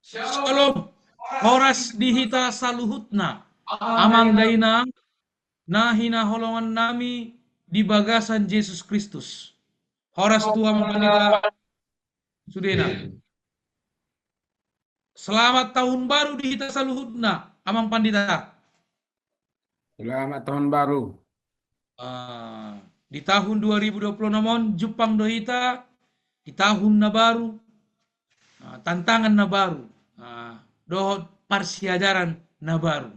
Shalom, horas dihita saluhutna, amang dainang nahina holongan nami di bagasan Yesus Kristus. Horas tua mempandita sudena. Selamat tahun baru dihita saluhutna, amang pandita. Selamat tahun baru. Di tahun 2020 namun Jepang dohita di tahun na baru, tantangan na baru, dohot parsiajaran na baru.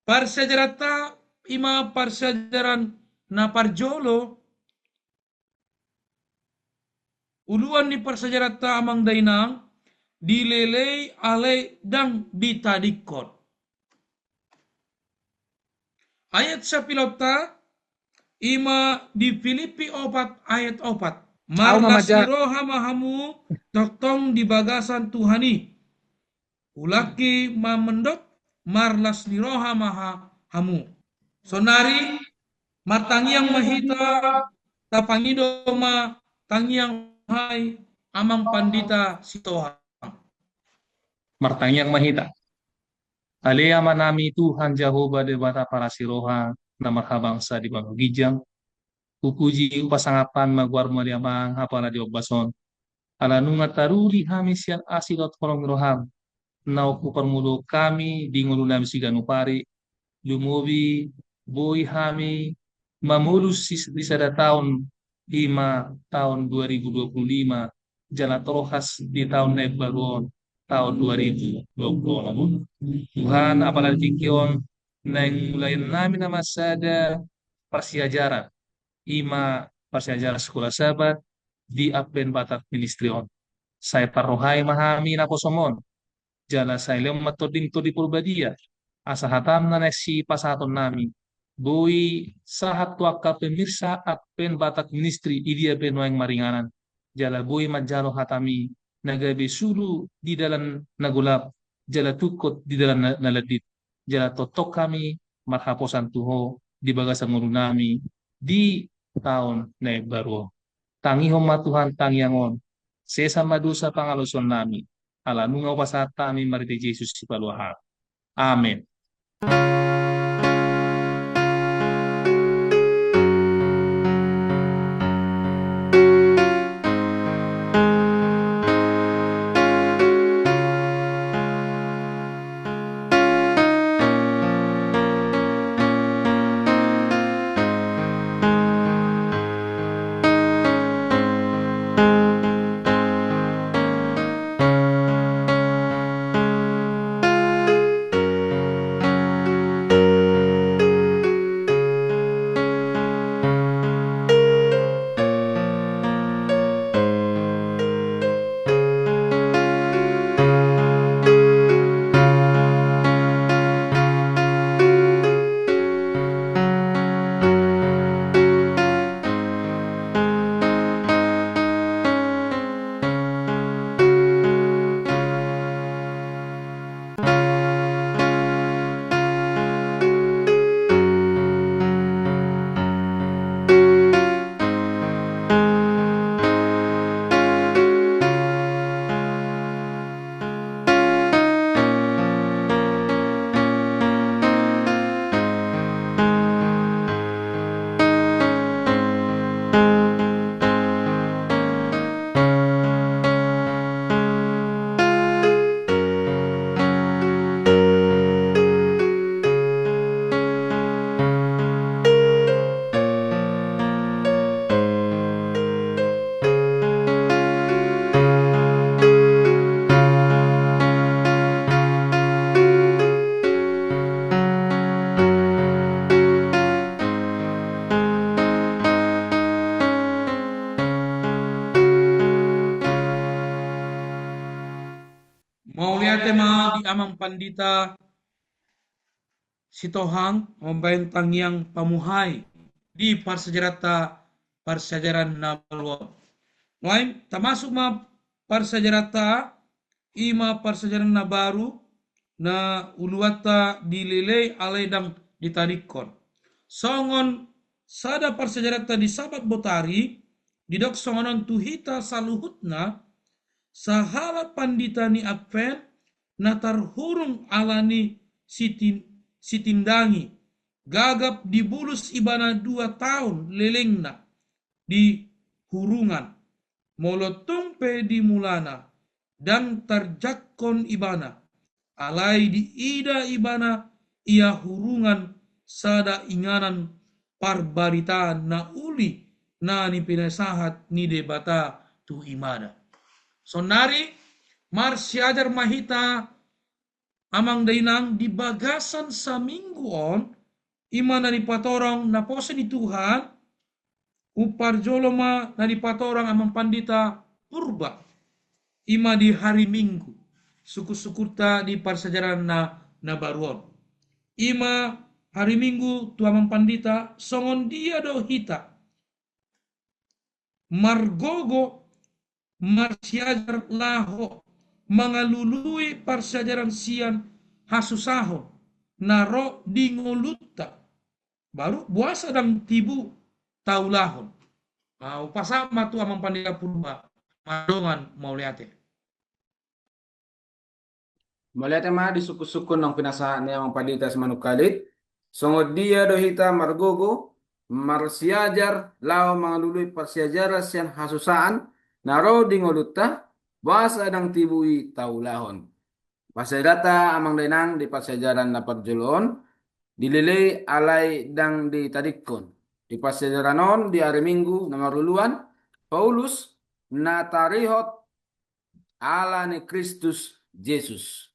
Parsajarata ima parsajaran na parjolo uluan ni parsajarata amang dainang dilelei alai dang ditadikot. Ayat sa pilota ima di Filipi 4 ayat 4. Marlas ni roha mahamu toktong di bagasan Tuhani. Ulaki mamendok marlas ni roha mahamu. Sonari matangiang mahita tapangidoma tangiang hai amang pandita sitoha. Martanyang mahita. Alea manami Tuhan Jehovah debata para siroha na marhabangsa di bagigijang. Kupuji upasangapan magwar maliamang hapala di obason. Ala nunga taruli hamis yan asilot kolong roham. Nauku permulo kami di ngulu nami siganupari. Lumubi boy hami mamulus di sada tahun 2025 jalan rohas di tahun baru tahun 2020. Tuhan apalagi kion nang mulai namin na masada persiajaran persiajaran sekolah sahabat di Apen Batak Ministrion. Saya parohai mahami na posomon jala sa ilang matoding to di purbadia asahatam na nasi pasaton nami bui sahat waka pemirsa Apen Batak Ministry idia penuang maringanan jala bui majalo hatami nagabe sulu di dalam nagulap jala tukot di dalam naladit jala totok kami marhaposan tuho di bagasan ngulu nami di tahun na baru tangihom matuhan tangiangon sesama dosa pangaluson nami ala nunga pasata mi marite Jesus si paluha. Amen. Mau lihat tema di amang pandita sitohang membentang yang pamuhai di parsajaran na balwa. Lain termasuk ma parsajarata ima parsajaran na baru na uluata dilelei aledang ditadikon. Songon sada parsajarata di sabat botari didok songonon tuhita saluhutna sahala pandita ni Advent natar hurung alani sitindangi gagap di bulus ibana 2 tahun lelengna di hurungan molotong pe di mulana dan terjakkon ibana alai di ida ibana ia hurungan sada inganan parbarita na uli na ni pinasahat ni debata tu imada. Sonari marsiajar mahita amang dainang di bagasan sa mingguon imana ni patorang na pose ni Tuhan upar joloma na di patorang amang pandita purba ima di hari Minggu suku-sukurta di parsajaran na baruon ima hari Minggu tu amang pandita songon dia do hita margogo marsiajar laho mangalului parsajaran sian hasusahon naro di ngolutta baru buasa dan tibu taulahon upasama tu amang pandita purba madongan mau liate Melihat mah di suku-suku nang pinasahan niya ang palitas manukalit. Sungod dia dohita margogo, marsiajar, lao mga luluy parsiajara siyan hasusaan, naro dingoluta, basa dang tibui taulahon. Pasadata amang dainang di parsiajaran na parjulon, dililay alay dang di tadikon. Di parsajaranon di hari Minggu na maruluan, Paulus na tarihot ala ni Kristus Jesus.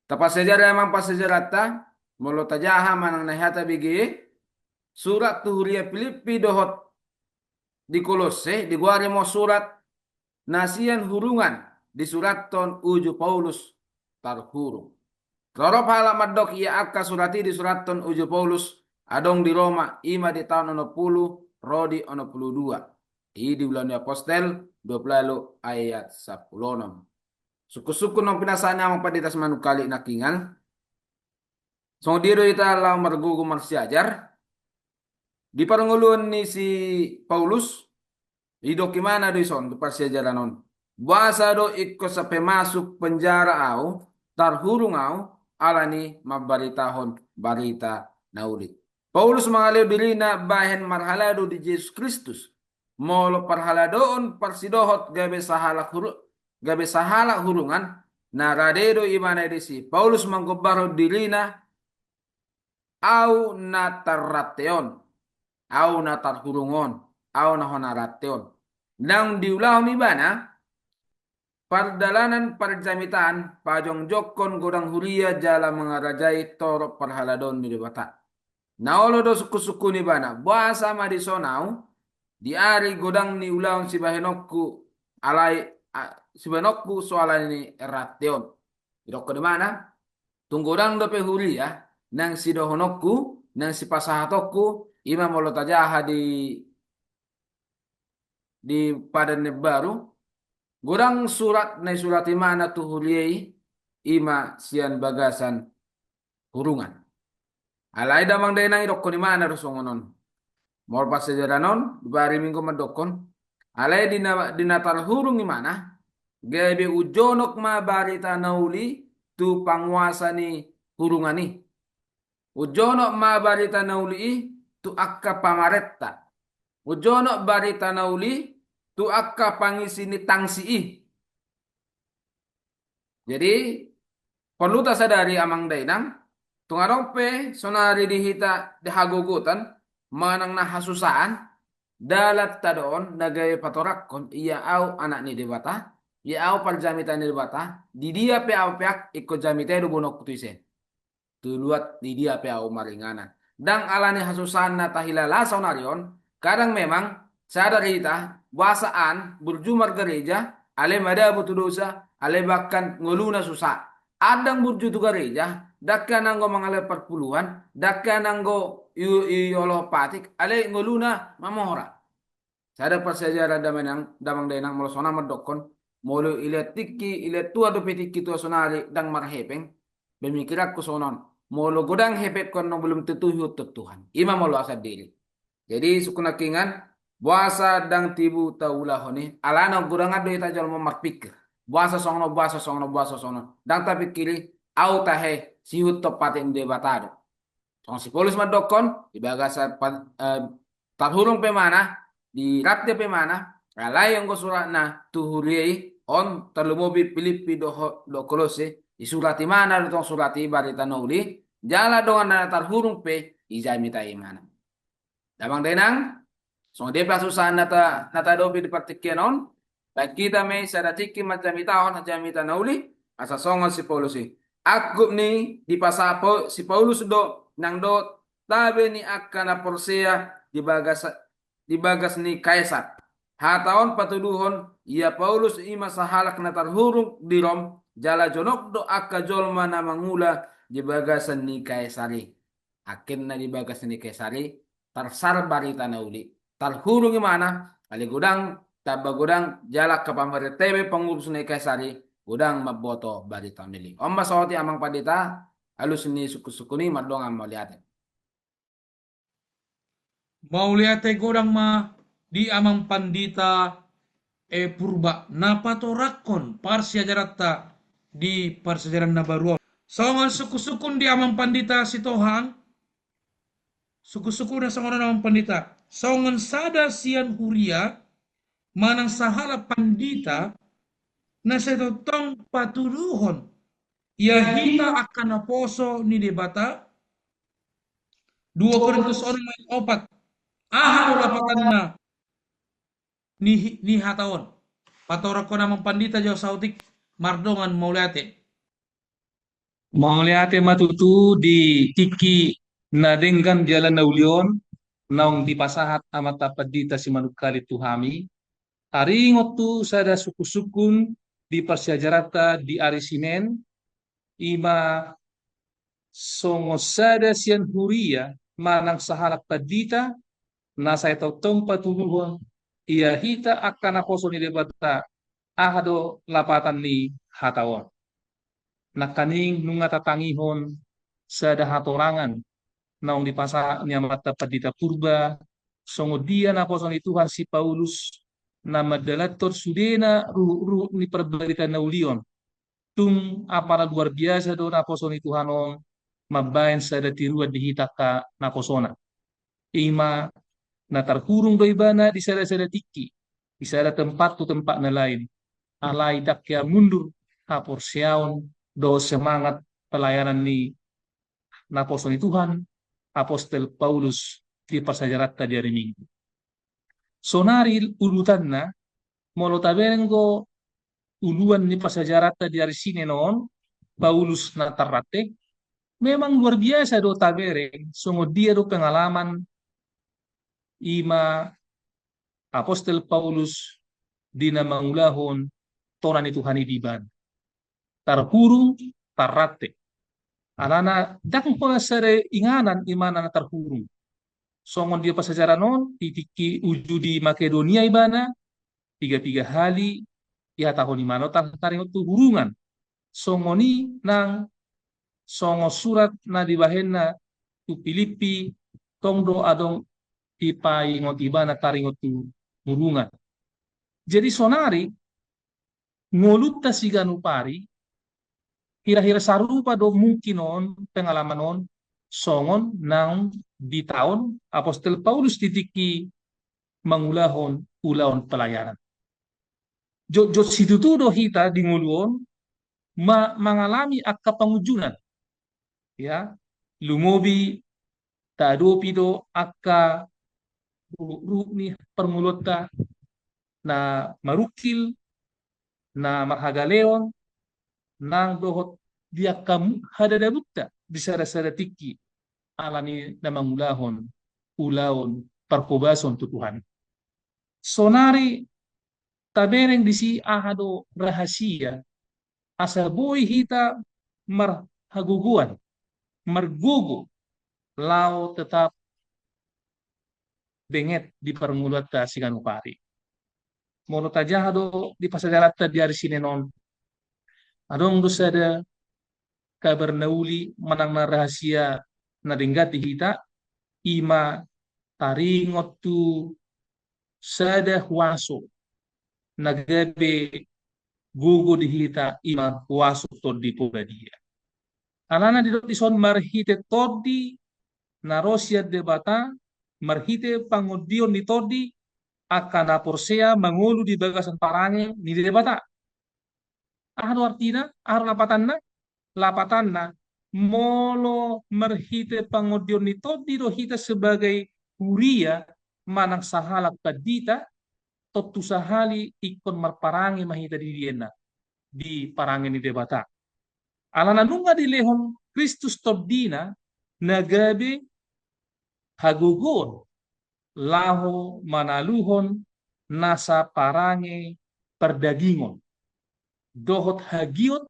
Tapas sejarah emang pas sejarah ta molo tajaha manang nahata bigi surat tuhuria Filipi dohot di Kolose di guare mo surat nasian hurungan di surat ton uju Paulus tarhurung. Rorop halamat dok ia akka surati di surat ton uju Paulus adong di Roma ima di tahun 60 rodi 62. I di bulan apostel 20 ayat 16. Suku-suku nang pinasaan namang paditas manukali nakingan. So diro ita lang margugo marsiajar. Di paranguluan ni si Paulus, ido kimana do ison, di parsiajaran non. Buasa do ikko sa pemasuk penjara au, tarhurung au, alani mabaritahon barita na ulit. Paulus mangaliw diri na bahen marhalado di Jesus Kristus. Molo parhaladoon parsidohot gabe sahala hurungan na radedo imana disi Paulus manggobaro dirina au natarrateon au natarhurungon au nahonarateon nang diulah ibana pardalanan parjamitan pajong jokkon godang huria jala mengarajai torok parhaladon di debata naolo do suku-suku ni bana bahasa madisonau di ari godang ni ulang si bahenokku alai sebenokku soalan ini eration. Idok di mana? Tunggurang dope huri ya. Nang si dohonokku, nang si pasahatokku, ima molo tajaha di padan baru. Gurang surat na surat imana tu huriai ima sian bagasan hurungan. Alai damang dainang idok di mana rusongonon. Mol pas sejaranon, bari minggu madokon. Alai dinatar hurung imana. Gabe ujonok ma barita nauli tu panguasa ni hurungani. Ujonok ma barita nauli tu akka pamaretta. Ujonok barita nauli tu akka pangisi ni tangsi. Jadi perlu ta sadari amang dainang tungarompe sonari dihita dihagugutan manang nahasusaan dalat tadoon nagay patorakkon iya au anak ni debata. Ya au parjamitan ni bata di dia pe au peak ikko jamite do bonok kutuisen tuluat di dia pe au maringanan dang alani hasusan na tahilala saunarion kadang memang sadar kita wasaan berjumar gereja ale mada butu dosa ale bahkan ngoluna susah adang burju tu gereja dakka nanggo mangale perpuluhan dakka nanggo yolo patik ale ngoluna mamora sadar persejarah damang denang molosona medokon molo ile tikki ile tua do petikki tua sonari dang marhepeng bemikirak ko sonon molo godang hepet kon no belum tetuhu Tuhan ima molo asad diri jadi sukuna kingan buasa dang tibu taula honi alana godang ado ita jol marpikir buasa sono. Dang tapi kiri, au tahe, sihut topat yang debatado. Song si polis madokon, di bagasa tarhurung pemana, di rapde pemana, alay yang go surat na tuhuriai, on terlumobi Filipi do kolose, di surati mana do tong surati barita nauli, jala dongan na tarhurung pe, ijay mitai mana. Damang denang, so de pa susah nata dobi di partikianon, baik kita me sadatiki macam itaon macam ita nauli, asa songon si Paulus si. Aku ni di pasapo si Paulus do nang do tabe ni akan na porsia di bagas ni Kaisar. Hataon patuduhon ia Paulus ima sahalak na tarhurung di Rom, jala jonok do akka jolma na mangula di bagasan ni Kaisari. Akin na di bagas ni Kaisari, tarsar barita na uli. Tarhurung mana? Ali gudang taba gudang jalak ke pamerintah pengurus ni Kaisari gudang maboto barita nili. Omba sawati amang padita alus ni suku-suku ni madong am malihat. Mau lihat godang ma di amang pandita purba napatorakon parsiajarata di parsiajaran na baruo. Songon suku-sukun di amang pandita si Tohang, suku-suku na songon amang pandita. Songon sada sian huria, manang sahala pandita, na setotong patuduhon. Ia hita akan naposo ni debata, 2 Korintus 4, aha lapatan na ni hataon. Patorak ko namang pandita jauh sautik mardongan maulate. Mangliate matutu di tiki na denggan jalan na ulion naong dipasahat amat tapadita si manukali tuhami. Aringot tu sada suku-sukun di parsiajarata di arisinen ima songosada sian huria manang sahalak padita nasa itotong patuduhon ia hita akan aposo ni debata ahado lapatan ni hatawon. Nakaning nunga tatangihon sa dahatorangan naong dipasa niya mata padita purba songo dia na poson ni Tuhan si Paulus na madalator sudena ru ni perberita na ulion tung apara luar biasa do na poson ni Tuhanon mabayan sa datirua dihita ka na posona ima na tarhurung do ibana di sada-sada tiki di sada tempat tu tempat na lain alay dakya mundur hapor siaon do semangat pelayanan ni naposo ni Tuhan Apostel Paulus di pasajarat tadi hari Minggu. Sonari ulutan na molo taberengo uluan ni pasajarat tadi hari sini noon Paulus na tarate memang luar biasa do tabereng songo dia do pengalaman ima Apostel Paulus di namangulahon toran ni Tuhan idiban tarhurung tarate anana dakang pala sare inganan imana na tarhurung songon dia pasajaran non titiki uju di Makedonia ibana 3 hali ya tahun imano taringot tu hurungan songoni nang songo surat na dibahenna tu Filipi tongdo adong ipai ngot ibana taringot tu hurungan jadi sonari ngolutta siganupari hira-hira sarupa do mungkin on pengalaman on songon nang di tahun Apostel Paulus titiki mangulahon ulaon pelayaran. Jo situ do hita di nguluon mengalami akka pengujunan ya lumobi tadopi do akka ni permulota na marukil na marhagaleon nang dohot dia kamu hadada butta bisa rasa tiki alani na mangulahon ulaon perkobason tu Tuhan. Sonari tabereng di si ahado rahasia asa boy hita marhaguguan margugu lao tetap benget di permulata siganupari. Mono tajahado di pasajarata di hari sinenon adong dosa ada kabar nauli manang na rahasia na denggati hita ima taringot tu sada huaso nagabe gugu dihita ima wasu todi pogadia. Alana di son marhite todi narosia debata marhite pangudion di todi akan aporsea mangulu di bagasan parange ni debata. Ano artina, ano lapatanna, molo marhite pangudion ni todi do hita sebagai huria manang sahalak padita totu sahali ikon marparangi mahita di diena di parangi ni debata. Alana nunga di lehon Kristus todina nagabe hagugon laho manaluhon nasa parange perdagingon dohot hagiot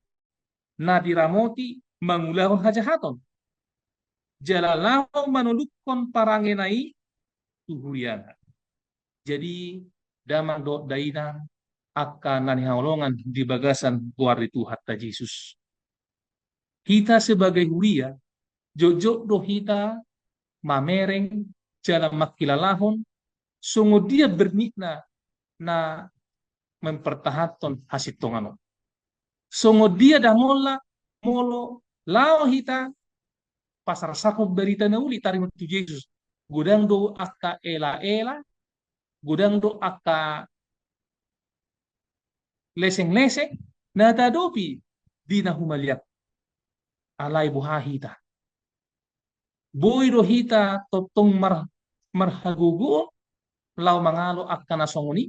na diramoti mangulahon hajahaton jalalahon manulukon parange nai tuhuriana. Jadi damang do daina akan nanihaulongan di bagasan guari Tuhan ta Yesus. Kita sebagai huria, jojo do kita mamereng jalan makilalahon, sungguh dia bernikna na mempertahankan hasil tongano. Sungguh dia dah molo lao hita pasar sakop berita na uli tarim tu Yesus. Gudang do aka ela-ela, gudang do aka leseng-leseng, natadopi di na humaliak alay buhahita. Boy rohita totong marhagugo lau mangalo akan nasongoni.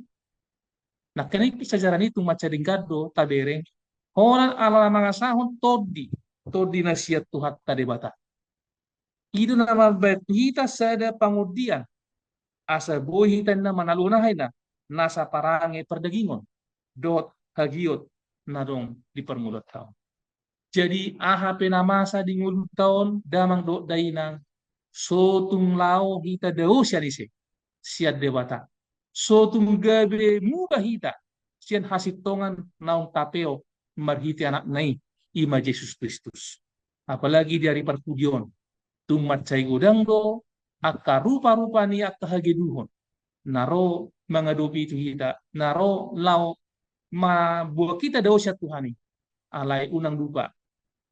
Nah kini sejarah itu macam gado tabere. Horan ala mga sahon todi na siya Tuhan tadebata. Itu nama hita sada pangudian asa boy hita na manalunahay na nasa parange perdagingon dot hagiot na dong di permulut taon. Jadi aha penamasa di ngulut taon damang do dainang sotung lao hita dao siya lise siya debata. Sotung gabe muga hita siyan hasitongan naong tapeo marhiti anak nai ima Jesus Kristus. Apalagi dari perkudion tumat cai gudang do akka rupa-rupa ni akka hageduhon. Naro mangadopi itu hita. Naro lao ma buat kita dao siya Tuhani. Alay unang dupa.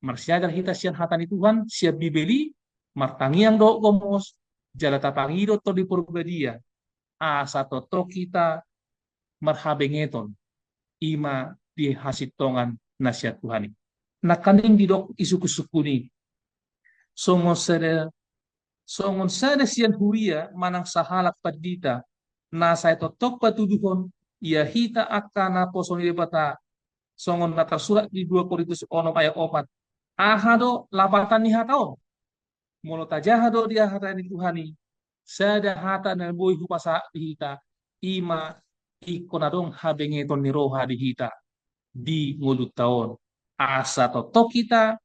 Marsyadar hita siyan hatani Tuhan siya bibeli martangiang do gomos jala tapangido to di purbadia. Asa toto kita marhabengeton ima di hasitongan nasihat Tuhani. Nakaning didok isukusukuni. Songon sada siyan huria manang sahalak padita nasa ito tok patuduhon ia hita akana poson debata songon natarsurat di 2 Korintus 6 ayat 4 ahado lapatan ni hatao molo tajahado dia hata ni Tuhani sada hata na boy hupasa hita ima ikonadong habengeton ni roha di hita di ngulut taon asa totok kita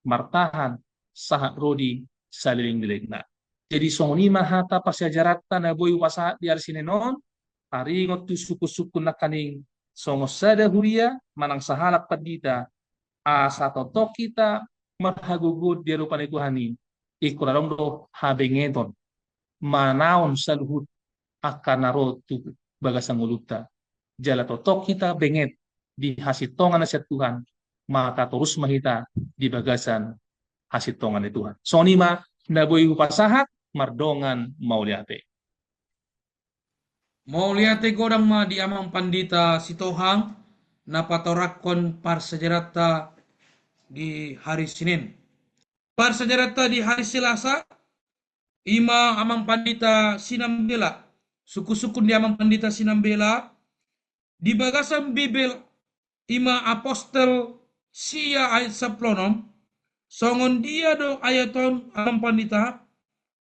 martahan sahat rodi saliling dilegna. Jadi songonima hata pasyajarata na boy wasa di arsinenon taringot tu suku-suku na kaning songos sada huria manang sahalak padita asa totok kita marhagugud di rupa ni Tuhani ikurarong do habengeton manaon sa luhut akan naro tu bagasang uluta jala totok kita benget di hasitongan na siya Tuhan maka terus mahita di bagasan hasitongan ni Tuhan. Sonima naboy upasahat mardongan mauliate. Mauliate godang ma di amang pandita sitohang napatorakon parsajarata di hari Senin. Parsajarata di hari Selasa ima amang pandita sinambela suku-suku di amang pandita sinambela di bagasan Bibel ima apostel sia ayat saplonom songon dia do ayaton amang pandita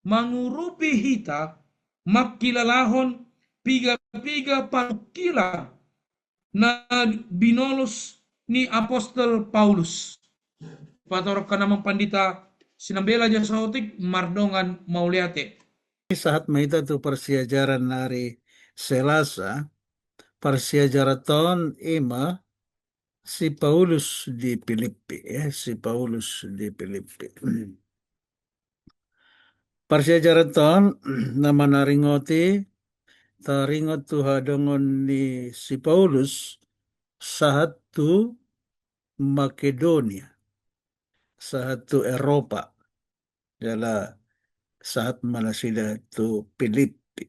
mangurupi hita makilalahon piga-piga parukila na binolos ni apostol Paulus. Patorok ka namang pandita sinambela dyan sa otik mardongan mauliate. Saat mahita tu persiajaran hari Selasa, persiajaraton ima si Paulus di Filipi, si Paulus di Filipi. Persiajaraton nama naringoti taringot tu hadongon ni si Paulus satu Makedonia, satu Eropa, adalah saat mana sida tu Filipi.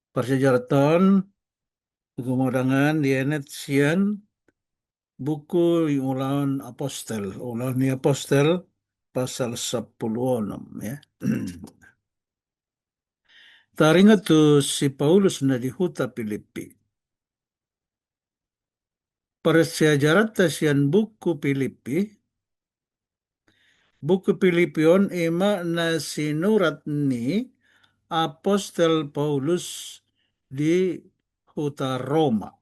Persejaratan kemudangan dienet sian buku ulangan apostel, ulangan apostel pasal 16 ya. Taringa tu si Paulus na di huta Filipi. Persejarah sian buku Filipion ema na sinurat ni apostel Paulus di huta Roma.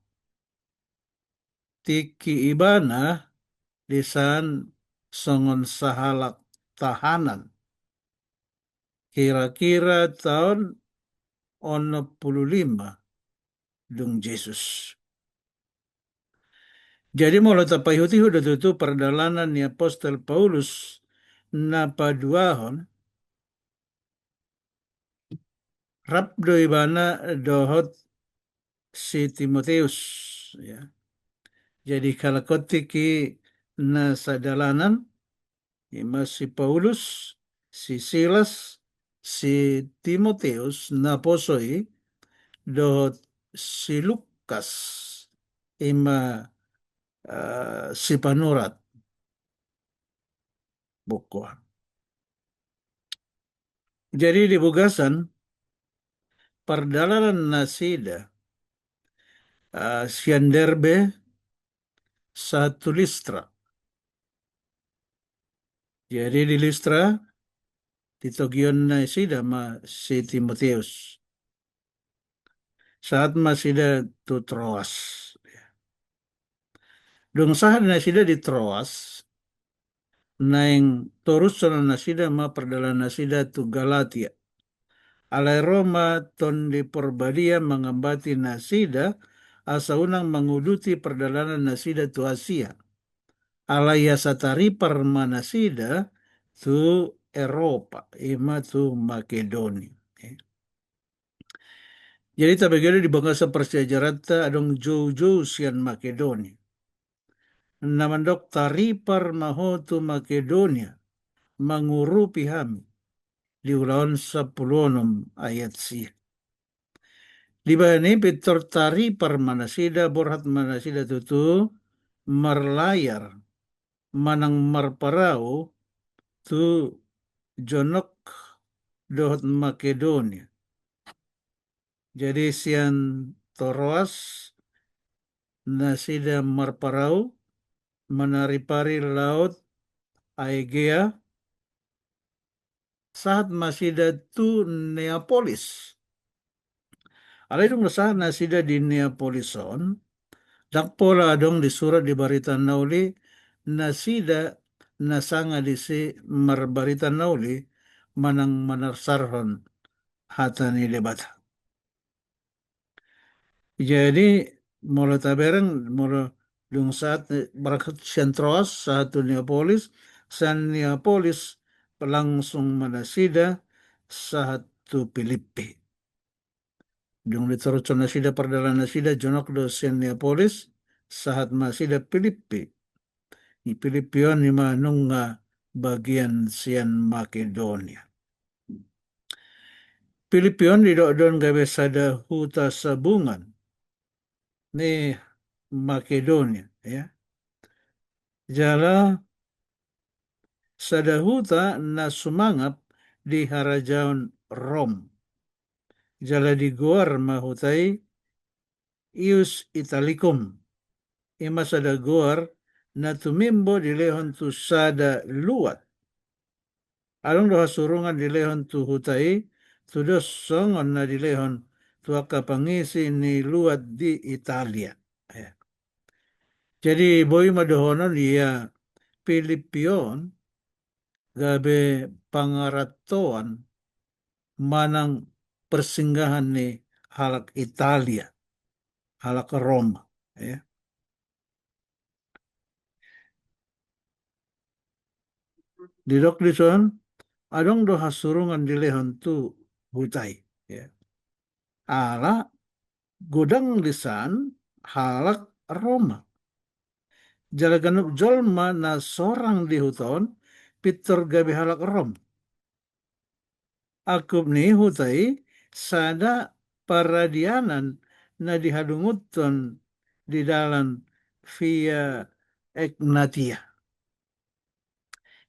Tiki ibana lisan songon sahalak tahanan. Kira-kira tahun 65 dung Yesus. Jadi mulai tapayuti udah tutup perdalanan ni apostol Paulus na paduahon rabdo ibana dohot si Timoteus ya. Jadi kalau kotiki na sadalanan ima si Paulus, si Silas, si Timoteus na posoi dohot si Lukas ima si panurat buku. Jadi di Bugasan perdalanan nasida sianderbe satu Listra. Jadi di Listra ditogion nasida ma si Timoteus. Saat masida tu Troas. Dung saat nasida di Troas, naing torusan nasida ma perdalanan nasida tu Galatia. Alai Roma ton di Porbadia mengambati nasida asa unang menguduti perdalanan nasida tu Asia. Alai satari permanasida tu Eropa, ima tu Makedonia. Jadi tabagado di bangsa persejarata adong jauh-jauh sian Makedonia. Namandok taripar mahotu Makedonia mengurupi hami di ulawan 10 ayat si. Di bawah Peter taripar manasida borhat manasida tutu merlayar manang marparau tu jonok dohot Makedonia. Jadi sian Troas nasida marparau menaripari laut Aegea saat masida tu Neapolis. Alai dong saat nasida di Neapolison, dakpola dong di surat di barita nauli nasida nasanga di si marbarita nauli manang manarsarhon hatani lebata. Jadi mula taberang mula dung saat berakat Troas satu Neapolis, San Neapolis langsung manasida satu Filipi. Dung diterusan nasida perdalan nasida jonok do San Neapolis saat masida Filipi. Di Filipion ni manung bagian sian Makedonia. Filipion di don gabe sada huta sabungan ni Makedonia ya. Jala sada huta na sumangap di harajaon Rom. Jala di goar mahutai Ius Italicum. Ima sada goar na tumimbo di lehon tu sada luat. Along doha surungan di lehon tu hutai, tu dos songon na di lehon tu pangisi ni luat di Italia. Ya. Jadi boy madohonon dia Filipion gabe pangaratoan manang persinggahan ni halak Italia, halak Roma. Ya. Di dok di son, adong doha surungan di lehon tu hutai. Ya. Ala godang lisan halak Roma. Jalaganup jolma na sorang di huton pitur gabi halak Rom. Akub ni hutai sada paradianan na dihadunguton di dalam via Egnatia.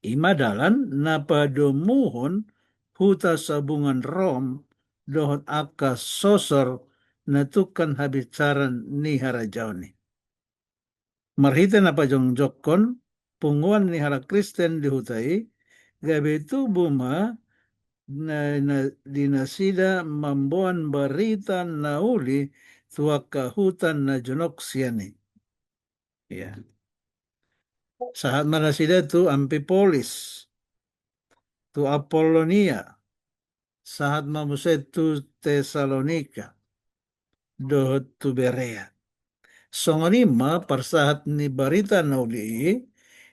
Imadalan napadomuhon huta sabungan Rom dohon aka sosor natukan habicaran ni harajaoni. Marhita na pajongjokon punguan ni hara Kristen dihutai gabe tu buma na dinasida mamboan barita nauli tuaka hutan na jonoksiani. Ya. Saat manasida tu Amfipolis, tu Apollonia, saat mamuset tu Tesalonika, dohot tu Berea. Songonima parsahat ni barita nauli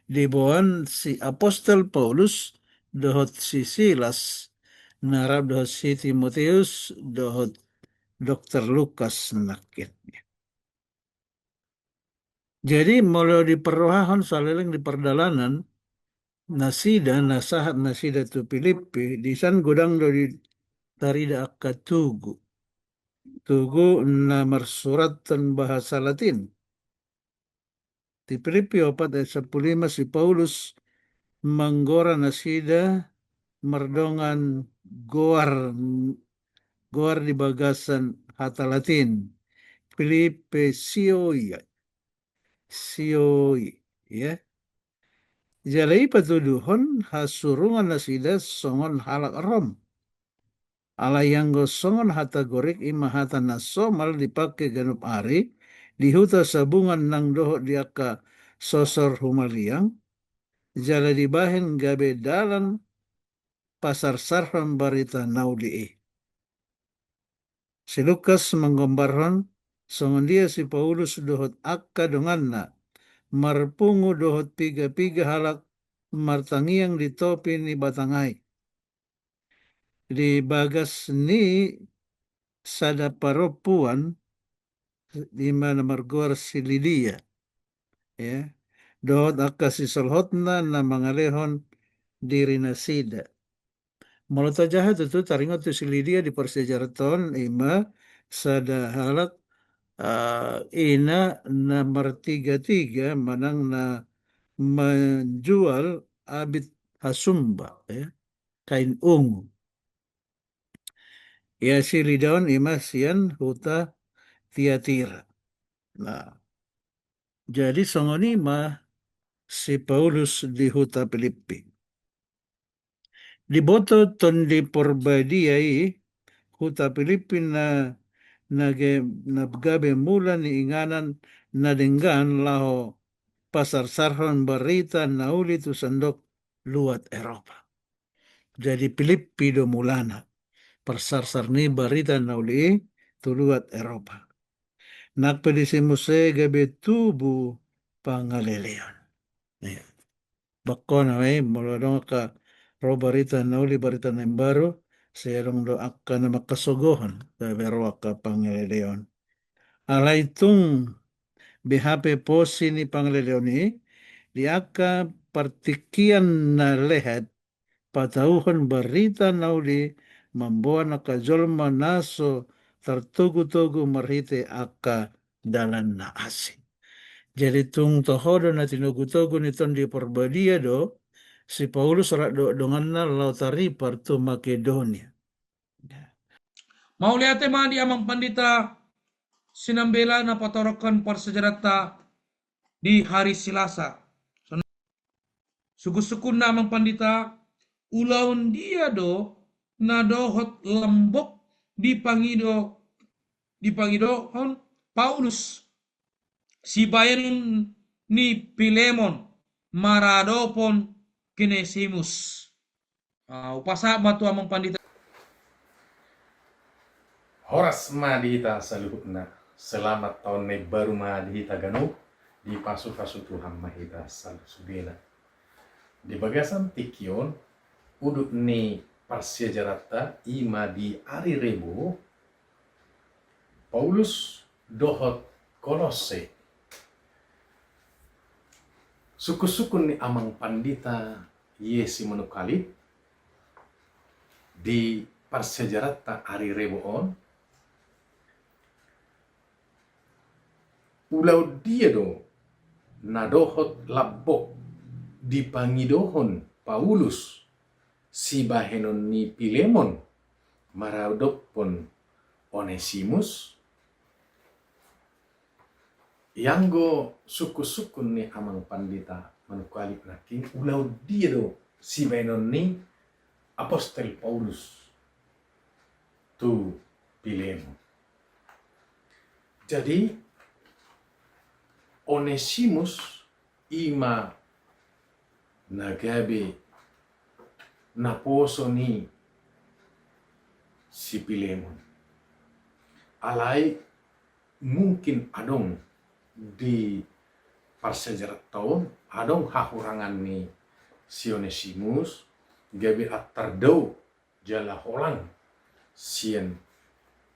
dibuan si Apostol Paulus dohot si Silas narab dohot si Timoteus dohot Dr. Lukas nakit. Jadi mulai di perrohahan saleleng di perdalanan nasida nasahat nasida tu Filipi di san godang do di tarida akka tugu na marsuratan bahasa Latin. Di Filipi 4:15 si Paulus manggora nasida merdongan goar di bagasan hata Latin. Filipi sioi, ya. Jalai patuduhon hasurungan nasida songon halak Rom. Ala yang songon hata gorik ima hata nasomal dipakai ganup ari dihuta sabungan nang doho diaka sosor humaliang jala dibahen gabe dalan pasar sarham barita naudii. Si Lukas menggambarkan songon dia si Paulus dohot akka donganna marpungu dohot piga-piga halak martangiang di topi ni batangai. Di bagas ni sada paropuan di mana margor si Lidia. Ya. Dohot akka si solhotna na mangalehon diri nasida. Mulata jahat itu taringot tu si Lidia di persejaraton ima sada halak ina nomor 33 manang na menjual abit hasumba, ya, kain ungu. Ya si Lidaon ima sian huta Tiatira. Nah, jadi songonima si Paulus di huta Filipi. Di boto ton di Porbadiai huta Filipi na nabgabe mula ni inganan na denggan laho pasar sarhon barita nauli tu sandok luat Eropa. Jadi Filipi do mulana pasar ni barita nauli tu luat Eropa. Nakpedisi muse gabe tubu pangaleleon. Ya. Bakona mulodong ka ro barita nauli barita nembaro sayarong do akka na makasogohon gabe ro akka pangaleleon. Alaitung BHP posi ni pangleleoni di aka partikian na lehat patauhan barita nauli membawa nakajolma naso tertugu-tugu merhite aka dalan na asing. Jadi tung tohodo na tinugu-tugu ni ton di Porbadia do si Paulus rak do donganna lautari partu Makedonia. Mau lihat tema di amang pandita sinambela na patorokan persejarata di hari Selasa. Suku-suku namang pandita ulaun dia do na dohot lembok di pangido hon Paulus si bayan ni Pilemon maradopon Kinesimus. Upasa batu amang pandita Horas madihita saluhutna. Selamat tahun baru madihita ganu di pasu-pasu Tuhan mahita salusubina. Di bagasan tikion uduk ni parsejarata ima di ari rebo Paulus dohot Kolose. Suku-suku ni amang pandita Yesi Manukalit di parsejarata ari reboon ulau dia do nadohot labbok di pangidohon Paulus si bahenon ni Pilemon maradopon Onesimus yanggo suku-suku ni amang pandita Manukalit naking ulau dia do si bahenon ni Apostel Paulus tu Pilemon. Jadi Onesimus ima nagabe naposo ni si Pilemon. Alai mungkin adong di parsejarah tahun adong hahurangan ni si Onesimus gabe atardau jala holang sien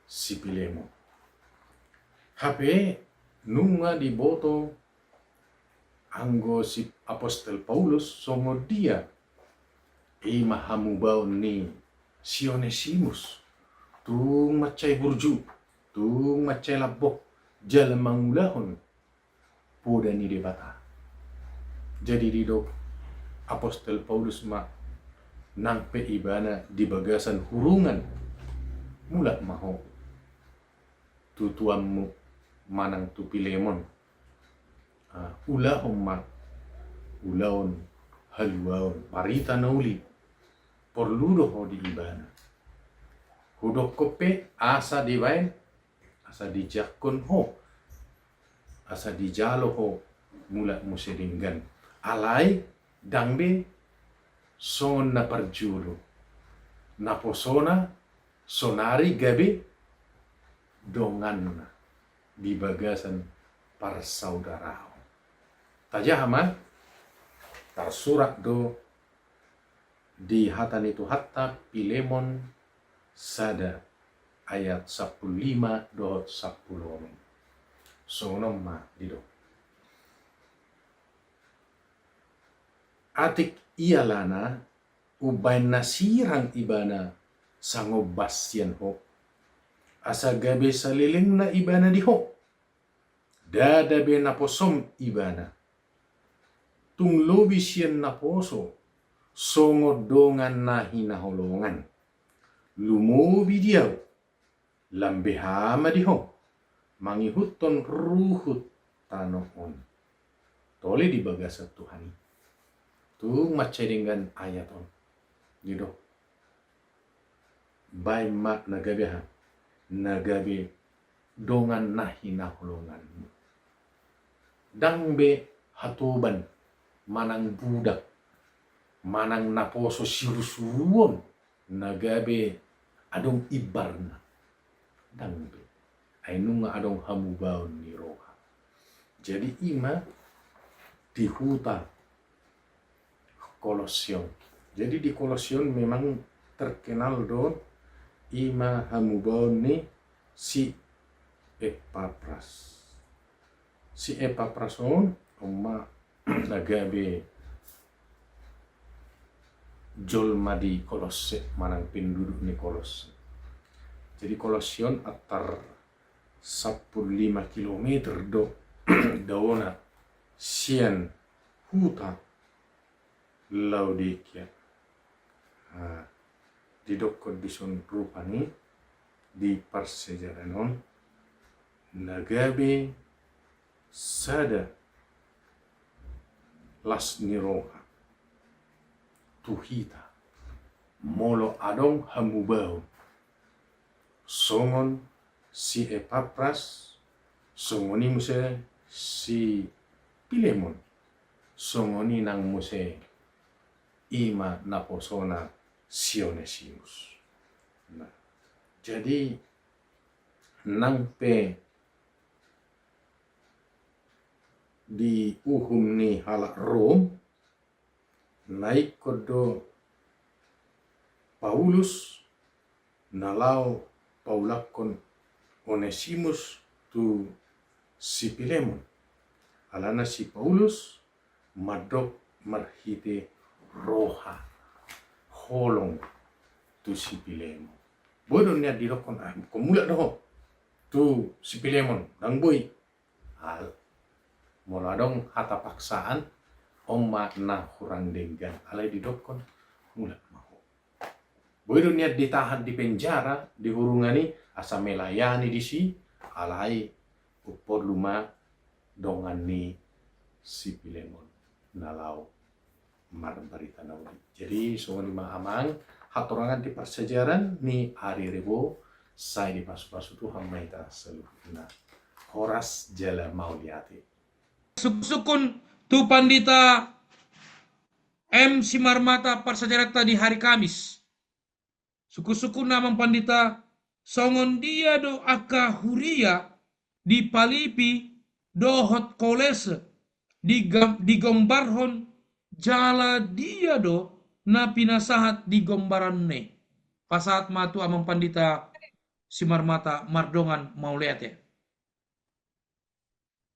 si Pilemon. HP nunga di boto anggo si Apostel Paulus songo dia ima hamubau ni si Onesimus tung macai burju tung macai labok jala mangulahon poda ni debata. Jadi dido Apostel Paulus ma nangpe ibana di bagasan hurungan mulat maho tutuammu manang tu Pilemon ulahom ma ulaon haluaon parita nauli porludo ho di ibana hudok kope asa dibain asa dijakon ho asa dijalo ho mulat musedinggan alai dangbe son na parjulu na posona sonari gabi dongan di bagasan parsaudarao. Tajahama tarsurat do di hatan itu hatta Pilemon sada ayat 15 do 10. Sonom ma dido. Atik ialana ubay nasirang ibana sangobasyan ho asa gabe saliling na ibana diho dadabe na posom ibana tunglobi siyan na poso songodongan na hinaholongan lumobi diyaw lambehama diho mangihuton ruhut tanoon tole di bagasa Tuhan tung macedinggan ayaton gitu bay mak nagabe ha nagabe dongan nahina hulungan dangbe hatuban manang budak manang naposo sirusuwon nagabe adong ibarna dangbe ainunga adong hamubaon ni roha jadi ima dihuta Kolosion. Jadi di Kolosion memang terkenal do ima hamubaon ni si Epapras. Si Epapras on oma nagabe jolma di Kolose manang penduduk ni Kolose. Jadi Kolosion atar 15 kilometer do daona sian huta Laodikia. Didokko dison rupani di parsejaranon nagabe sada las niroha tuhita molo adong hamubao songon si Epapras songoni muse si Pilemon songoni nang muse ima naposona si Onesimus. Nah, jadi nangpe di uhum ni halak Rom naik kodo Paulus nalau paulakon Onesimus tu si Pilemon. Alana si Paulus madok marhite roha holong tu si Pilemon. Bodo niya dirokon kumula doho tu si Pilemon dang boy. Hal mula dong hata paksaan makna kurang denggan alay didokon mula maho. Bodo niya ditahan di penjara dihurungani asa melayani di si alay upor luma dongan ni si Pilemon nalau marbarita naudi. Jadi sungai lima amang hatorangan di persejaran ni hari rebo saya di pasu-pasu Tuhan maita seluruhnya horas jala mauliati. Sukun tu Pandita M. Simarmata Parsajarata di hari Kamis. Suku-suku nama Pandita songon dia do aka huria di palipi dohot kolese di gombarhon jala dia do na pinasahat di gombaran ne. Pasaat matu amang Pandita Simarmata Mardongan Mauliate.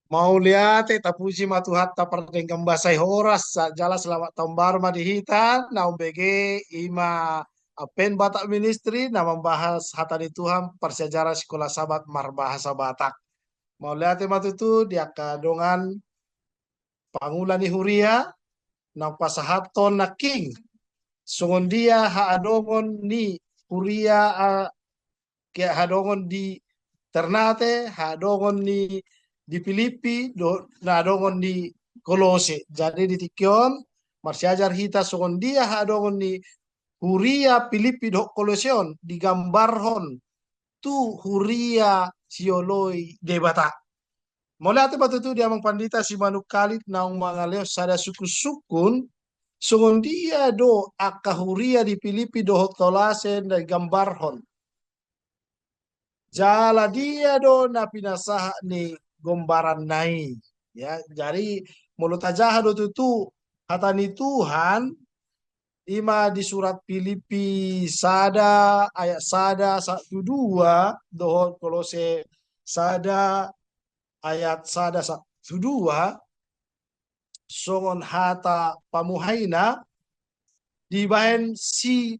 Mau lihat tapusi matuhat tapardeng kambasai horas jala selamat tambar madihita naum BG ima apen Batak Ministry na membahas hatani Tuhan persejarah sekolah sabat marbahasa Batak. Mau lihat matutu dia kadongan pangulani huria nang pasahaton na king sungon dia haadongon ni huria kia hadongon di Ternate hadongon di Filipi na dongon di Kolose. Jadi di Tikyon marsiajar hita songon dia hadongon ni huria Filipi do Koloseon digambarhon tu huria sioloi debata. Mulai batu tu dia Pandita si Manukalit naung mangaleo sada suku-sukun songon dia do aka huria di Filipi do Kolose dan gambarhon. Jala dia do na pinasaha ni gombaran nai ya. Jadi mulut aja do tutu hatani Tuhan ima di surat Filipi sada ayat sada 1-2 dohot Kolose sada ayat sada 1-2 songon hata pamuhaina dibahen si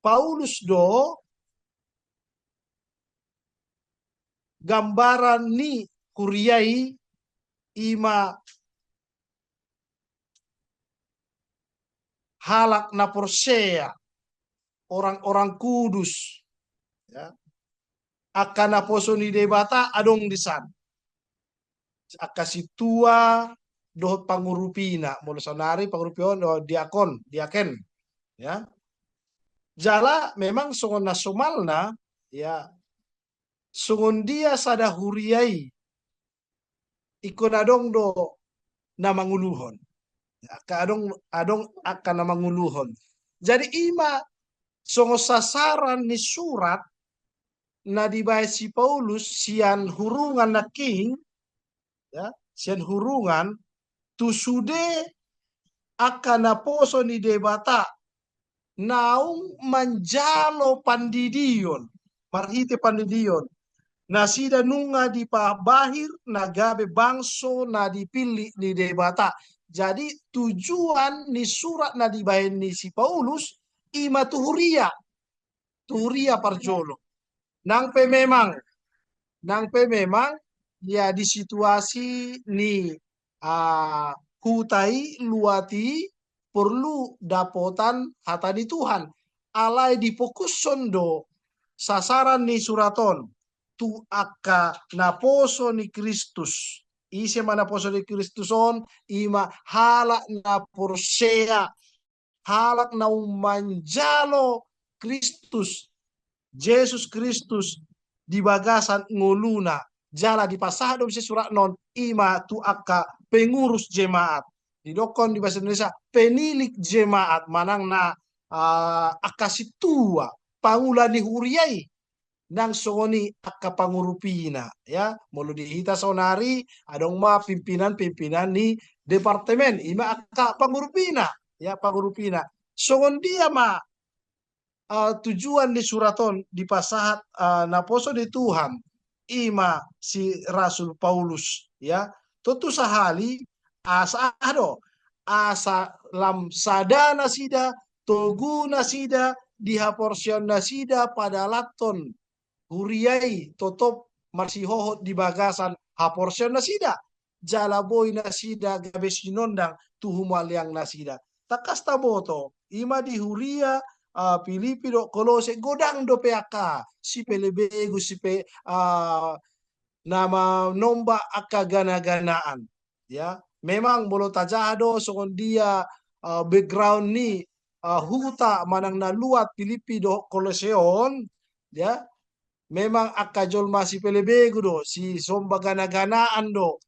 Paulus do gambaran ni kuriai ima halak na porsea orang-orang kudus ya akan naposo ni debata adong disan akasitua dohot pangurupina mulu sonari pangurupion do diaken ya jala memang songon nasomalna ya sungun dia sada huriai ikon adong do namanguluhon adong akan namanguluhon. Jadi ima songo sasaran ni surat na dibae si Paulus sian hurungan na king ya sian hurungan tu sude akan naposo ni debata naung manjalo pandidion marhite pandidion nasida nunga di pabahir nagabe bangso na dipilih ni debata. Jadi tujuan ni surat na dibahen ni si Paulus ima tuhuria parjolo. Nang pe memang ya di situasi ni hutai luati perlu dapotan hatani Tuhan. Alai difokus sondo sasaran ni suraton tu aka naposo ni Kristus ise mana poso ni Kristuson ima halak na porsea halak na umanjalo Kristus Yesus Kristus di bagasan nguluna jala di pasah dom surat non ima tu aka pengurus jemaat di dokon di bahasa Indonesia penilik jemaat manang na akasitua pangulani huriai nang songoni aka pangurupina ya mulu dihita sonari adong ma pimpinan ni departemen ima aka pangurupina ya pangurupina songon dia ma tujuan di suraton di pasahat naposo di Tuhan ima si Rasul Paulus, ya. Tentu sahali asa lam sada nasida togu nasida dihaporsion nasida pada laton huriai totop marsihohot di bagasan haporsion nasida jalaboi nasida gabe sinondang tuhumal yang nasida takas taboto ima di huria Filipi do Kolose godang do peaka si pelebegu si pe nama nomba aka gana-ganaan, ya. Memang bolo tajado songon dia background ni huta manang naluat Filipi do Koloseon, ya. Memang aka jol masih pelebegu do si somba gana-ganaan do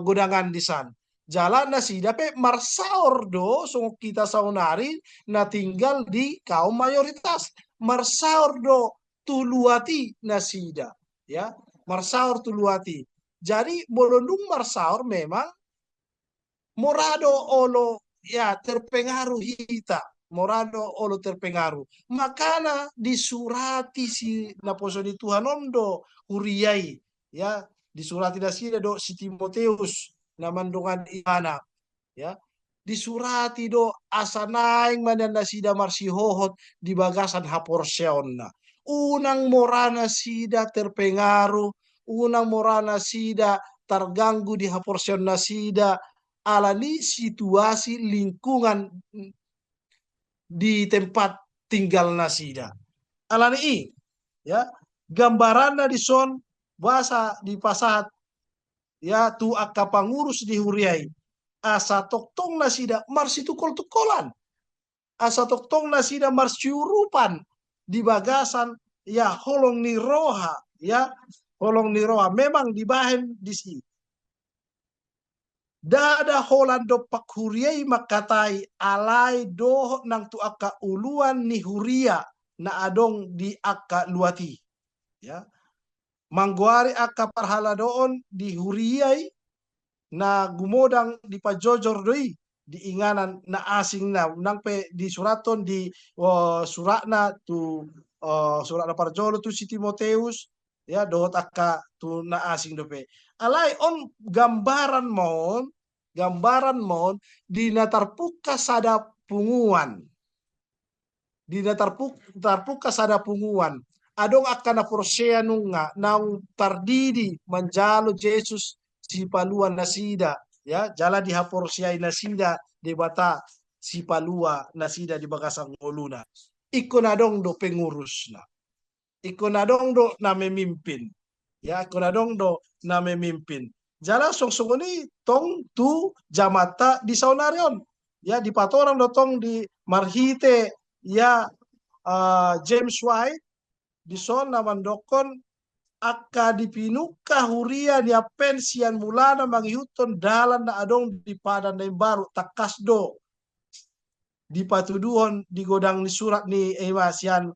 godangan di san. Jalan nasi dape marsaor do songo kita saunari na tinggal di kaum mayoritas. Marsaor do tuluati nasida, ya. Marsaor tuluati. Jadi bolondung marsaor memang morado olo ya terpengaruh hita. Morado olo terpengaruh. Makana disurati si naposoni Tuhan ondo huriai, ya. Disurati nasida do si Timoteus namandungan imana, ya. Disurati do asanaing manan nasida marsihohot di bagasan haporseonna. Unang morana sida terpengaruh, unang morana sida terganggu di haporsion nasida alani situasi lingkungan di tempat tinggal nasida. Alani i, ya, gambaranna di son bahasa di pasahat, ya, tu akka pangurus di huriai asa toktong nasida marsi tukol-tukolan, asa toktong nasida marsiurupan di bagasan, ya, holong ni roha, ya, holong ni roha memang dibahen di si dada holan do pak huriai makatai alai do nang tu akka uluan ni huria na adong di akka luati, ya. Mangguari akka parhala doon di huriai na gumodang di pajojor doi di inganan na asing na nang pe di suraton di suratna tu suratna parjolo tu si Timoteus, ya, dohot akka tu na asing dope alai on gambaran mon di natarpuka sada punguan, di natarpuka sada punguan adong akan na porsea nunga nang tardidi manjalo Jesus si paluan nasida, ya, jala di haporsiai nasida di bata si palua nasida di bagasang ngoluna. Iko na dong do pengurus na. Iko na dong do na memimpin. Ya, iko na dong do na memimpin. Jala songsongoni tong tu jamata di saunarion. Ya, di patoran do tong di marhite, ya, James White di son namandokon akka dipinuka huria dia pensian mulana mangihuton dalan na adong di padan na baru takasdo di patuduhon di godang ni surat ni emasian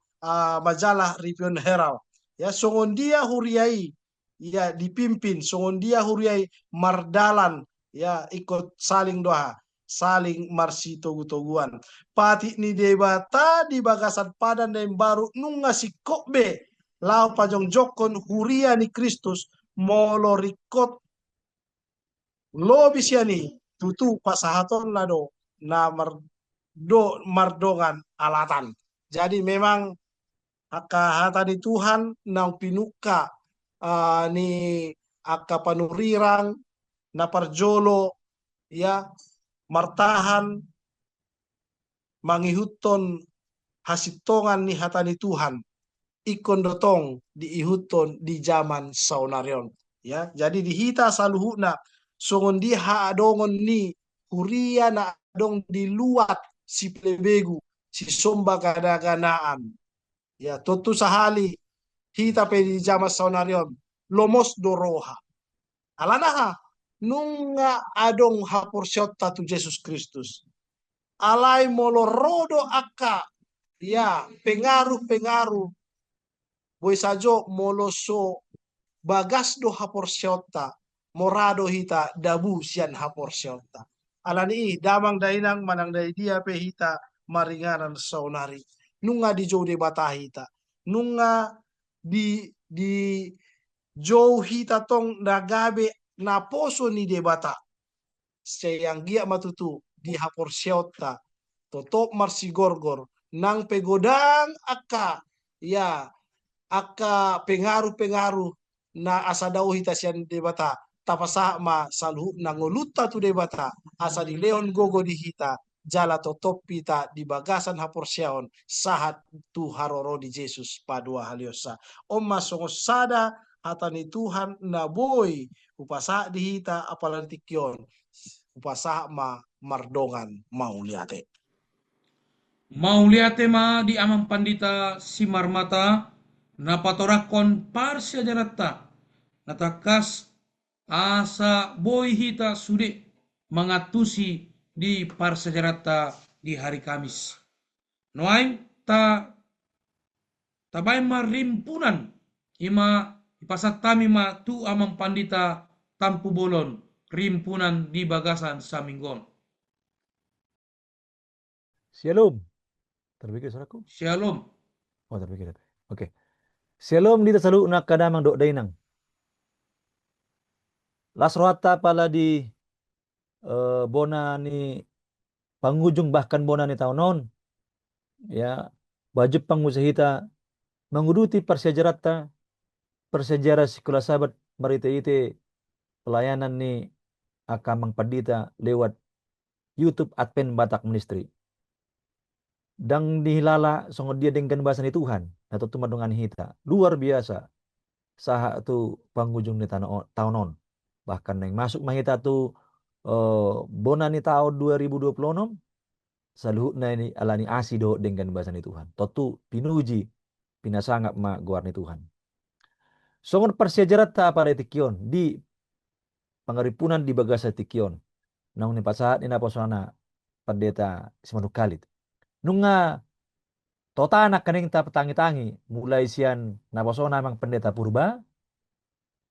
majalah Review Herald, ya, songon dia huriai, ya, dipimpin songon dia huriai mardalan, ya, ikut saling doa saling marsi togu-toguan pati ni debata di bagasan padan na baru nunga si kokbe lau pajong jokon huria ni Kristus molo rikot lobi siani tutu pasahaton lado na mardongan alatan. Jadi memang hata di Tuhan nang pinuka ni aka panurirang na parjolo, ya, martahan mangihuton hasitongan ni hata ni Tuhan ikon dotong diihuton di zaman saunarion, ya. Jadi dihita saluhuna songon di haadongon ni huria na adong di luat si plebegu si somba gana-ganaan, ya, tentu sahali hita pe di zaman saunarion lomos doroha alanaha nunga adong haporsyota tu Jesus Kristus alai molorodo akka, ya, pengaruh-pengaruh boy sajo moloso bagas do haporsyota morado hita dabu sian haporsyota alani damang dainang manang dai dia pe hita maringanan saunari nunga di jode bata hita nunga di Jauh hita tong nagabe na poso ni debata. Sayang gia matutu di hapor siota. Totop marsigorgor. Nang pegodang ya aka pengaruh-pengaruh na asa daw hita siyan debata. Tapasa ma salhu nangoluta tu debata. Asa di leon gogo di hita. Jala totop pita di bagasan hapor siaon. Sahat tu haroro di Jesus padua haliosa. Om masongos sada hata ni Tuhan na boy upasa di hita apalantikyon upasa ma mardongan mauliate. Mau lihat tema di amang pandita si marmata napatorakon parsia jarata natakas asa boy hita sude mengatusi di parsia jarata di hari Kamis. Noaim tabay marimpunan ima ipasatami ma tu amang pandita tampu bolon rimpunan di bagasan saminggon. Shalom. Terpikir saudaraku? Shalom. Oh, terpikir. Oke. Shalom dita salu nak kadamang dok dainang. Lasrohata pala di bona ni pangujung bahkan bona ni tahun ya wajib pangusahita menguruti persejarah sekolah sahabat marita ite pelayanan ni akamang padita lewat YouTube Advent Batak Ministry. Dan dihilala songod dia dengan bahasa ni Tuhan atau tumadungan hita. Luar biasa. Saha tu penghujung ni tahun bahkan yang masuk mahita tu bona ni tahun 2026 saluhut na ini alani asido dengan bahasa ni Tuhan. Totu pinuji pinasangap ma guar ni Tuhan. Songon persejarah ta para etikion di pangaripunan di bagasa etikion. Nang ni pasahat ni naposana pendeta Simanukalit. Nunga tota anak kaning ta petangi-tangi mulai sian naposona amang pendeta Purba,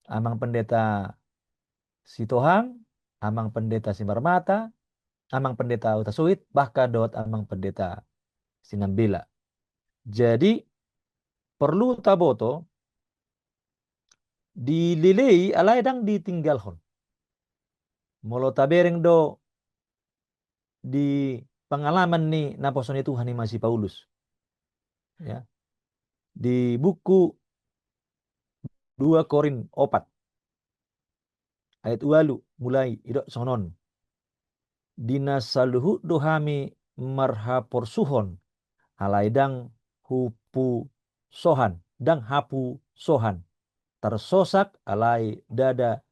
amang pendeta Sitohang, amang pendeta Simarmata, amang pendeta Utasuit, bahkan dot amang pendeta Sinambila. Jadi perlu taboto dililei alai dang ditinggalhon. Molo tabereng do di pengalaman ni naposon itu Tuhan masih Paulus. Ya. Di buku 2 Korin 4 ayat 8 mulai idok sonon. Dina saluhu dohami marha porsuhon alaidang hupu sohan dang hapu sohan tersosak alai dada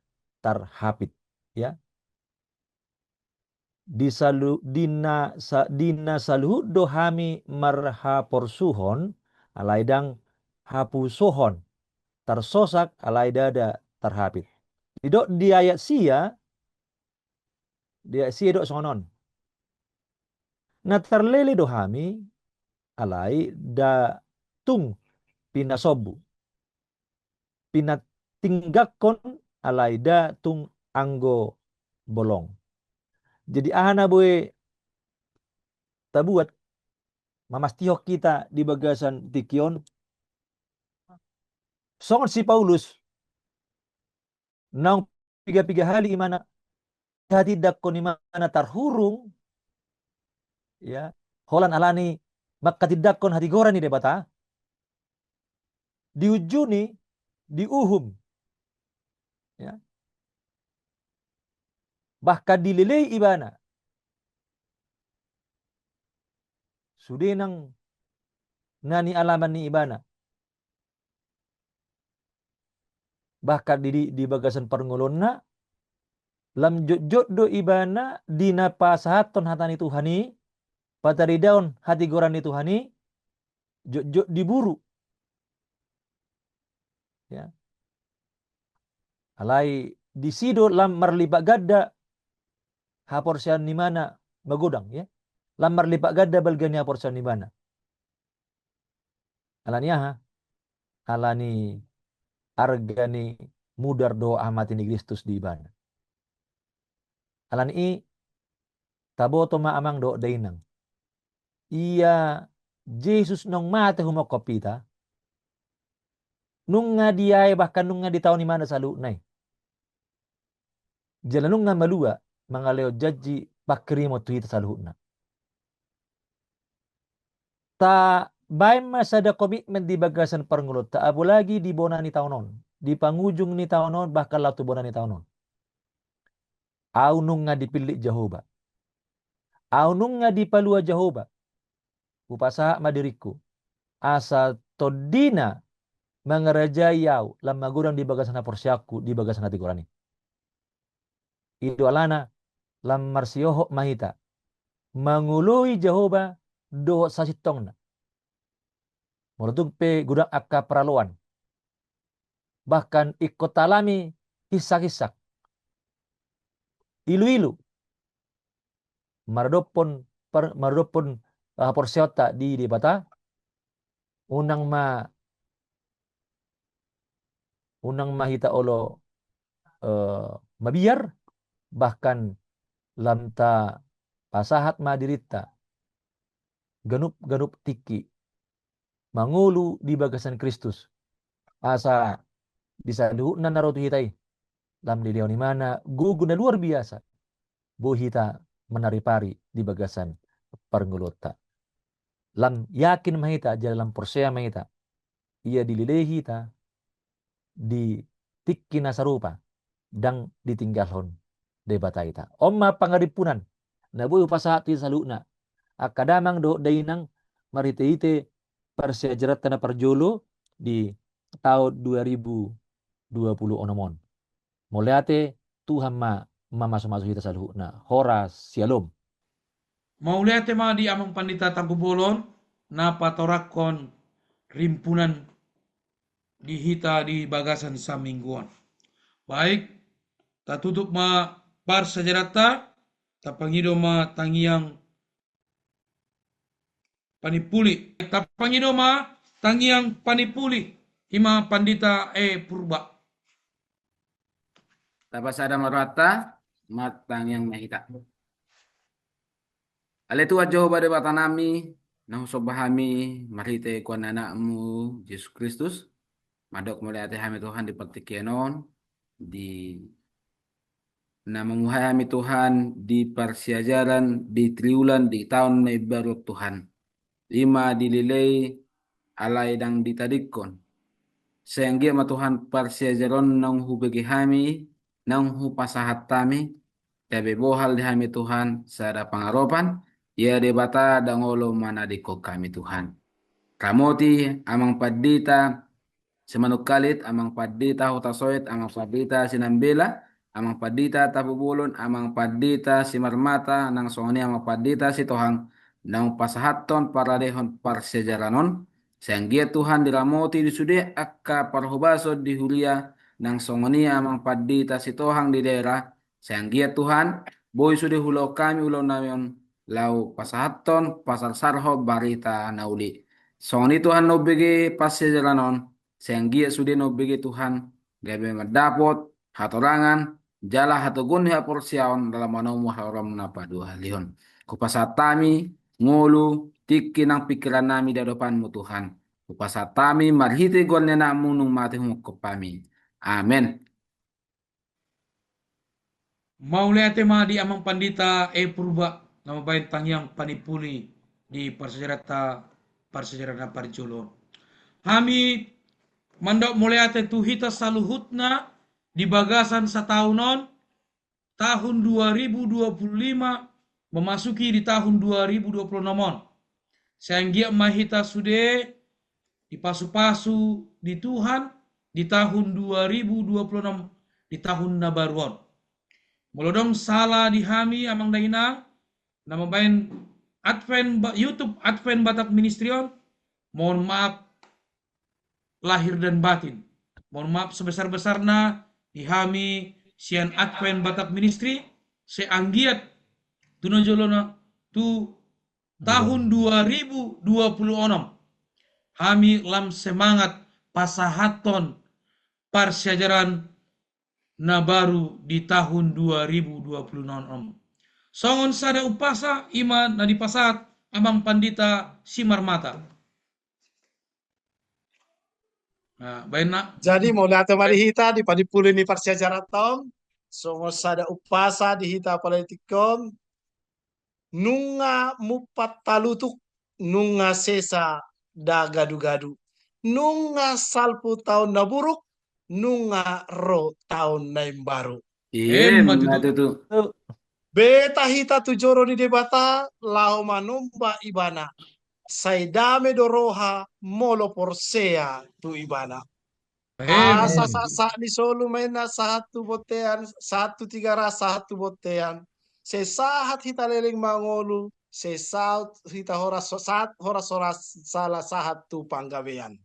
tarhapit ya dina saluhu dohami marha porsuhon alaidang hapu sohon tersosak alai dada tarhapit idok di ayat sia dok sonon na terlele dohami alai da tung pinasobu pinatinggakon alai da tung anggo bolong. Jadi ahana boy tabuat mamastihok kita di bagasan tikion songon si Paulus nang piga-piga hali imana hati dakon imana tarhurung ya holan alani makatidakon hati goran ni debata diujuni diuhum ya bahkan dililei ibana sudenang nani alaman ni ibana bahkan di bagasan perngolonna lam jod do ibana dina pasahaton hatani Tuhani patari daun hati goran ni Tuhani jod diburu ya alai disido lam marlipak gadda haporsian ni mana magodang ya lam marlipak gadda balgani haporsian ni mana alania alani argani mudar do amati ni Kristus di ibana alani i taboto ma amang do dainang iya Jesus nong mate humokopita nunga diay bahkan nunga di tahun mana salu nai. Jalan nunga malua mangaleo jaji pakrimo tuita saluhna. Ta baik masa ada komitmen di bagasan Parngulot ta abu lagi di bona ni tahunon. Di pangujung ni tahunon bahkan latu bona ni tahunon. Au nunga dipilih Jehovah. Au nunga dipalua Jehovah. Upasa madiriku. Asa todina mengerajai au lama gurang di bagasan porsiaku di bagasan hati gurani. Itu alana lam marsioho mahita. Mengului Jehovah do sasitongna. Mulutung pe gudang akka peraloan. Bahkan ikut alami hisak-hisak. Ilu-ilu. Mardopon porsiota di bata. Unang mahita olo mabiar. Bahkan lamta pasahat madirita. Ganup tiki. Mangulu di bagasan Kristus. Asa bisa duhuna narotu hitai. Lam di ni mana guguna luar biasa. Buhita menaripari di bagasan Parngulota. Lam yakin mahita jalan porsea mahita. Ia dililehi ta di tikki nasarupa dang ditinggalhon debata ita. Omma pangaripunan na buyu pasahati saluna. Akadamang do dainang mariteite persejarat tanah perjolo di tahun 2020 onomon. Muliate Tuhan masuk kita saluhna. Horas sialom. Maulia tema di amang pandita Tampubolon na patorakon rimpunan dihita di bagasan samingguan. Baik, ta tutup ma par sejarata, ta pangido ma tangiang panipuli. Ta pangido ma tangiang panipuli. Hima pandita purba. Tapos ada marata matang yang mahita. Ale tu Jehovah de batanami nang sobahami marite ko anakmu Yesus Kristus. Madok mulai ate hami Tuhan di pertikienon di na menguhayami Tuhan di persiajaran di triulan di tahun baru Tuhan. 5 dililei alai dang ditadikon. Sehingga ma Tuhan persiajaran nang hubegi hami nang hu pasahat tami tabe bohal di hami Tuhan sada pangaropan ya debata dangolo mana diko kami Tuhan. Kamoti amang padita semanuk kalit amang padita hutasoit amang padita sinambela amang padita tapubulon amang padita simarmata nang songoni amang padita si Tuhan nang pasahaton para dehon parsejaranon sehingga Tuhan diramoti disude akka parhubaso di hulia nang songoni amang padita si Tuhan di daerah sehingga Tuhan boy sude hulau kami ulau nayon lau pasahaton pasar sarho barita nauli songoni Tuhan no bege parsejaranon sehingga sude no bege Tuhan gabe mendapot hatorangan jala hatogun ha porsiaon dalam manomu haram napa dua lihon kupasatami ngulu tiki nang pikiran nami di hadapanmu Tuhan kupasatami marhiti golnya namu nung mati kami amin. Maulia tema di amang pandita purba nama baik tangiang panipuli di persejarata parjolo. Hami mandok muliate tuhita saluhutna di bagasan satahunon tahun 2025 memasuki di tahun 2026. Sehingga mahita sude di pasu-pasu di Tuhan di tahun 2026 di tahun nabaruan. Mulodong salah di hami amang daina nama bain YouTube Advent Batak Ministrion. Mohon maaf lahir dan batin. Mohon maaf sebesar-besarnya di hami sian Advent Batak Ministry seanggiat tunajolona tu tahun 2026 kami lam semangat pasahaton parsiajaran na baru di tahun 2026. Songon sada upasa ima na dipasat amang pandita simarmata. Nah, baina Jadi mau lihat mari hita di padipulin ni parsiajaran tom. Songo sada upasa di hita politikon. Nunga mupat talutuk. Nunga sesa da gadu-gadu. Nunga salpu tahun na buruk. Nunga ro tahun na baru. Emma tutu. Matutu. Tuh, Beta hita tujoro di debata. Lao manumba ibana. Saidame doroha molo porsea tu ibana. Asa sa di solo main na satu botean, 1 3 botean. Sesahat hita leling mangolu, sesaut hita horas salah sahat tu panggawean.